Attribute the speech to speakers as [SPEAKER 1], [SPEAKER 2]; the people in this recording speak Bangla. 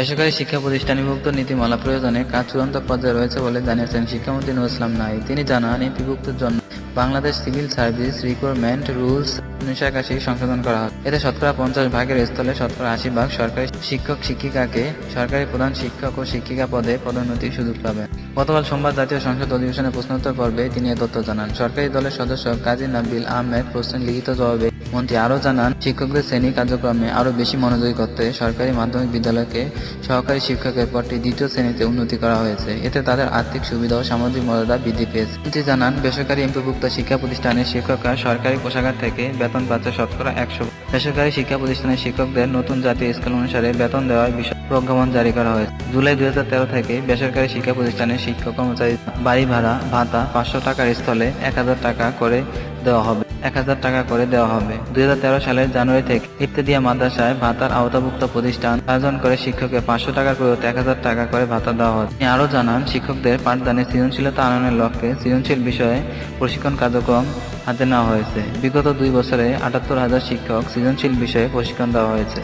[SPEAKER 1] বেসরকারি শিক্ষা প্রতিষ্ঠানভুক্ত নীতিমালা প্রয়োজনে কাজ চূড়ান্ত পর্যায়ে রয়েছে বলে জানিয়েছেন শিক্ষামন্ত্রী নূর ইসলাম নাহিদ। তিনি জানান, এমপিভুক্তের জন্য Bangladesh civil service recruitment rules 1981 সংশোধন করা হয়। এতে শতকরা 50 ভাগের স্থলে শতকরা 80 ভাগ সরকারি শিক্ষক শিক্ষিকাকে সরকারি প্রধান শিক্ষক ও শিক্ষিকা পদে পদোন্নতির সুযোগ পাবেন। গতকাল সোমবার জাতীয় সংসদ অধিবেশনে প্রশ্নোত্তর পর্বে তিনি এ তথ্য জানান। সরকারি দলের সদস্য কাজী নাবিল আহমেদ প্রশ্নের লিখিত জবাবে মন্ত্রী আরও জানান, শিক্ষকদের শ্রেণী কার্যক্রমে আরও বেশি মনোযোগী করতে সরকারি মাধ্যমিক বিদ্যালয়কে সহকারী শিক্ষকের পদটি 2য় শ্রেণীতে উন্নতি করা হয়েছে। এতে তাদের আর্থিক সুবিধা ও সামাজিক মর্যাদা বৃদ্ধি পেয়েছে। মন্ত্রী জানান, বেসরকারি এমপিভুক্ত শিক্ষা প্রতিষ্ঠানের শিক্ষকরা সরকারি কোষাগার থেকে বেতন পাচ্ছে শতকরা 100। বেসরকারি শিক্ষা প্রতিষ্ঠানের শিক্ষকদের নতুন জাতীয় স্কেল অনুসারে বেতন দেওয়ার বিষয়ে প্রজ্ঞাপন জারি করা হয়েছে। জুলাই 2013 থেকে বেসরকারি শিক্ষা প্রতিষ্ঠানের শিক্ষক কর্মচারী বাড়ি ভাড়া ভাতা 500 টাকার স্থলে 1000 টাকা করে দেওয়া হবে। 2013 সালের জানুয়ারি থেকে ইফতেদিয়া মাদ্রাসায় ভাতার আওতাভুক্ত প্রতিষ্ঠান 4 জন করে শিক্ষককে 500 টাকার পরিবর্তে 1000 টাকা করে ভাতা দেওয়া হয়। তিনি আরও জানান, শিক্ষকদের পাঠদানে সৃজনশীলতা আনয়নের লক্ষ্যে সৃজনশীল বিষয়ে প্রশিক্ষণ কার্যক্রম হাতে নেওয়া হয়েছে। বিগত 2 বছরে 78,000 শিক্ষক সৃজনশীল বিষয়ে প্রশিক্ষণ দেওয়া হয়েছে।